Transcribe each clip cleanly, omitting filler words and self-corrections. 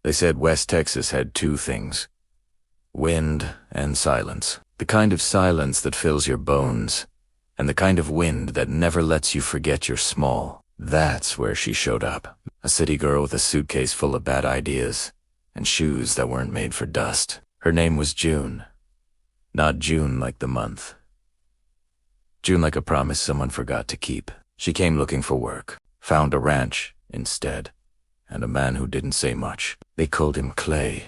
They said West Texas had two things: wind and silence. The kind of silence that fills your bones, and the kind of wind that never lets you forget you're small. That's where she showed up. A city girl with a suitcase full of bad ideas, and shoes that weren't made for dust. Her name was June. Not June like the month. June like a promise someone forgot to keep. She came looking for work, found a ranch instead, and a man who didn't say much. They called him Clay.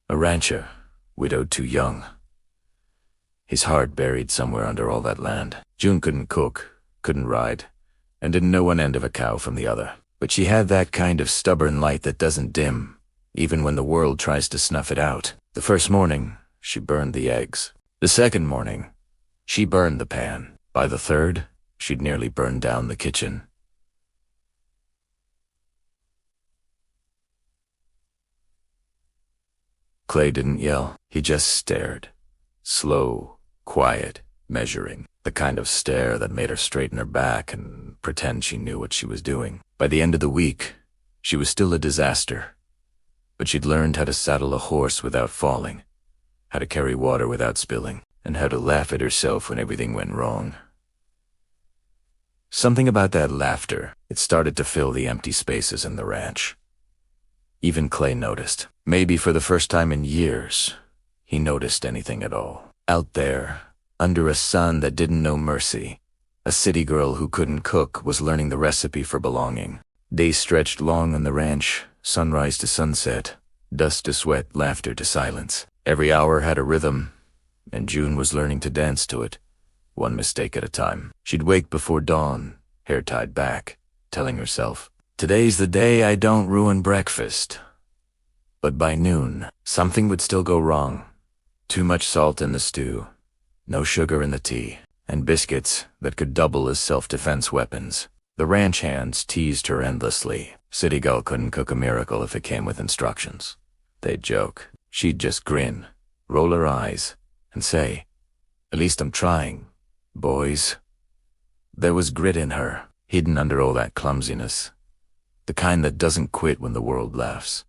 A rancher, widowed too young. His heart buried somewhere under all that land. June couldn't cook, couldn't ride, and didn't know one end of a cow from the other. But she had that kind of stubborn light that doesn't dim, even when the world tries to snuff it out. The first morning, she burned the eggs. The second morning, she burned the pan. By the third, she'd nearly burned down the kitchen. Clay didn't yell. He just stared. Slow, quiet, measuring. The kind of stare that made her straighten her back and pretend she knew what she was doing. By the end of the week, she was still a disaster. But she'd learned how to saddle a horse without falling, how to carry water without spilling, and how to laugh at herself when everything went wrong. Something about that laughter, it started to fill the empty spaces in the ranch. Even Clay noticed. Maybe for the first time in years, he noticed anything at all. Out there, under a sun that didn't know mercy, a city girl who couldn't cook was learning the recipe for belonging. Days stretched long on the ranch, sunrise to sunset, dust to sweat, laughter to silence. Every hour had a rhythm, and June was learning to dance to it, one mistake at a time. She'd wake before dawn, hair tied back, telling herself, "Today's the day I don't ruin breakfast." But by noon, something would still go wrong. Too much salt in the stew, no sugar in the tea, and biscuits that could double as self-defense weapons. The ranch hands teased her endlessly. City girl couldn't cook a miracle if it came with instructions. They'd joke. She'd just grin, roll her eyes, and say, "At least I'm trying, boys." There was grit in her, hidden under all that clumsiness. The kind that doesn't quit when the world laughs.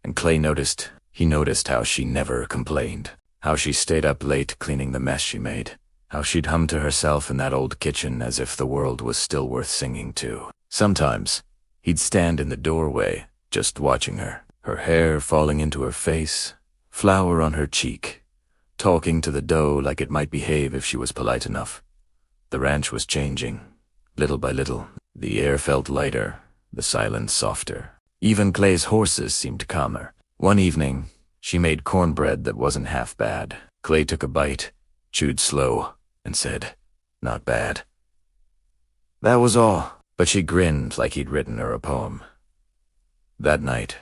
And Clay noticed. He noticed how she never complained, how she stayed up late cleaning the mess she made, how she'd hum to herself in that old kitchen as if the world was still worth singing to. Sometimes, he'd stand in the doorway, just watching her, her hair falling into her face, flour on her cheek, talking to the dough like it might behave if she was polite enough. The ranch was changing, little by little. The air felt lighter, the silence softer. Even Clay's horses seemed calmer. One evening, she made cornbread that wasn't half bad. Clay took a bite, chewed slow, and said, "Not bad." That was all, but she grinned like he'd written her a poem. That night,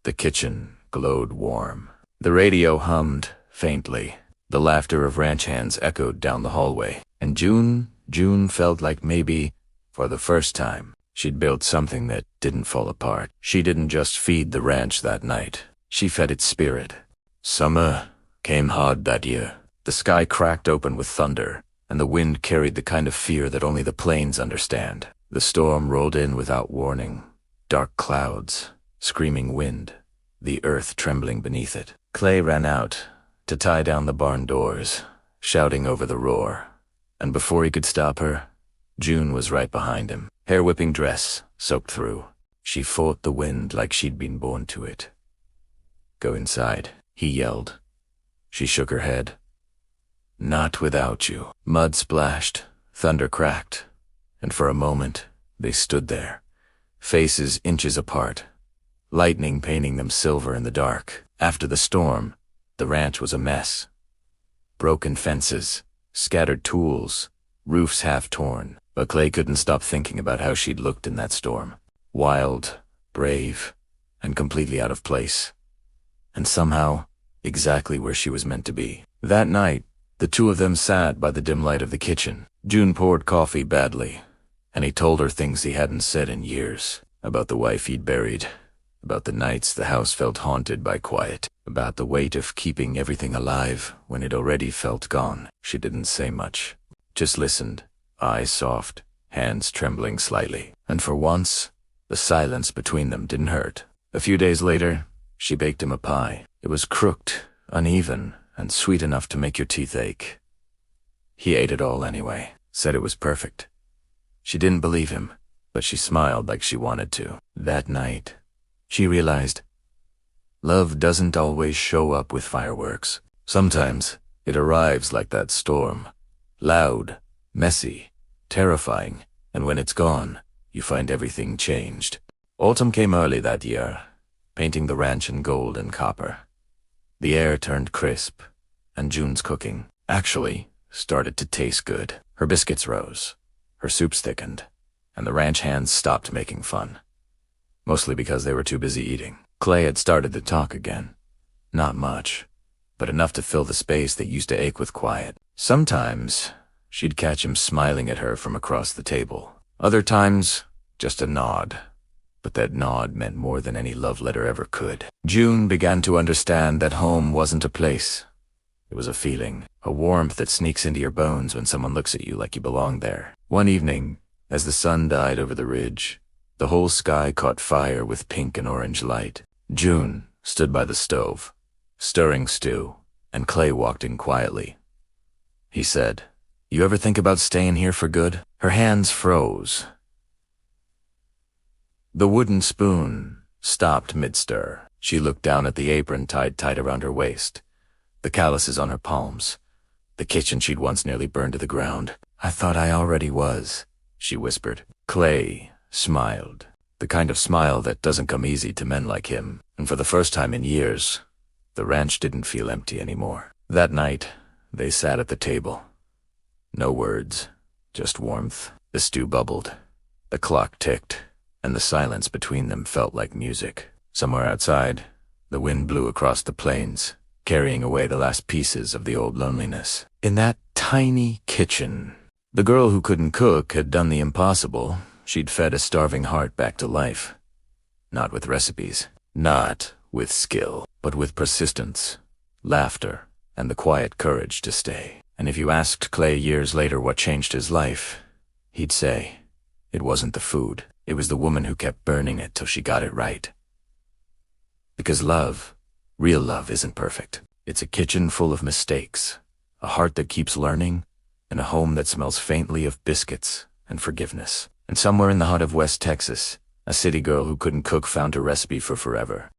the kitchen glowed warm. The radio hummed faintly. The laughter of ranch hands echoed down the hallway. And June felt like maybe, for the first time, she'd built something that didn't fall apart. She didn't just feed the ranch that night. She fed its spirit. Summer came hard that year. The sky cracked open with thunder, and the wind carried the kind of fear that only the plains understand. The storm rolled in without warning. Dark clouds, screaming wind, the earth trembling beneath it. Clay ran out to tie down the barn doors, shouting over the roar. And before he could stop her, June was right behind him, hair-whipping dress soaked through. She fought the wind like she'd been born to it. "Go inside," he yelled. She shook her head. "Not without you." Mud splashed, thunder cracked, and for a moment they stood there, faces inches apart, lightning painting them silver in the dark. After the storm, the ranch was a mess. Broken fences, scattered tools, roofs half torn. But Clay couldn't stop thinking about how she'd looked in that storm. Wild, brave, and completely out of place. And somehow, exactly where she was meant to be. That night, the two of them sat by the dim light of the kitchen. June poured coffee badly, and he told her things he hadn't said in years. About the wife he'd buried, about the nights the house felt haunted by quiet, about the weight of keeping everything alive when it already felt gone. She didn't say much, just listened. Eyes soft, hands trembling slightly. And for once, the silence between them didn't hurt. A few days later, she baked him a pie. It was crooked, uneven, and sweet enough to make your teeth ache. He ate it all anyway, said it was perfect. She didn't believe him, but she smiled like she wanted to. That night, she realized love doesn't always show up with fireworks. Sometimes it arrives like that storm, loud, messy, terrifying, and when it's gone, you find everything changed. Autumn came early that year, painting the ranch in gold and copper. The air turned crisp, and June's cooking actually started to taste good. Her biscuits rose, her soups thickened, and the ranch hands stopped making fun. Mostly because they were too busy eating. Clay had started to talk again. Not much, but enough to fill the space that used to ache with quiet. Sometimes, she'd catch him smiling at her from across the table. Other times, just a nod. But that nod meant more than any love letter ever could. June began to understand that home wasn't a place. It was a feeling, a warmth that sneaks into your bones when someone looks at you like you belong there. One evening, as the sun died over the ridge, the whole sky caught fire with pink and orange light. June stood by the stove, stirring stew, and Clay walked in quietly. He said, "You ever think about staying here for good?" Her hands froze. The wooden spoon stopped mid-stir. She looked down at the apron tied tight around her waist, the calluses on her palms, the kitchen she'd once nearly burned to the ground. "I thought I already was," she whispered. Clay smiled, the kind of smile that doesn't come easy to men like him, and for the first time in years, the ranch didn't feel empty anymore. That night, they sat at the table. No words, just warmth. The stew bubbled, the clock ticked, and the silence between them felt like music. Somewhere outside, the wind blew across the plains, carrying away the last pieces of the old loneliness. In that tiny kitchen, the girl who couldn't cook had done the impossible. She'd fed a starving heart back to life. Not with recipes, not with skill, but with persistence, laughter, and the quiet courage to stay. And if you asked Clay years later what changed his life, he'd say, it wasn't the food. It was the woman who kept burning it till she got it right. Because love, real love, isn't perfect. It's a kitchen full of mistakes, a heart that keeps learning, and a home that smells faintly of biscuits and forgiveness. And somewhere in the heart of West Texas, a city girl who couldn't cook found a recipe for forever.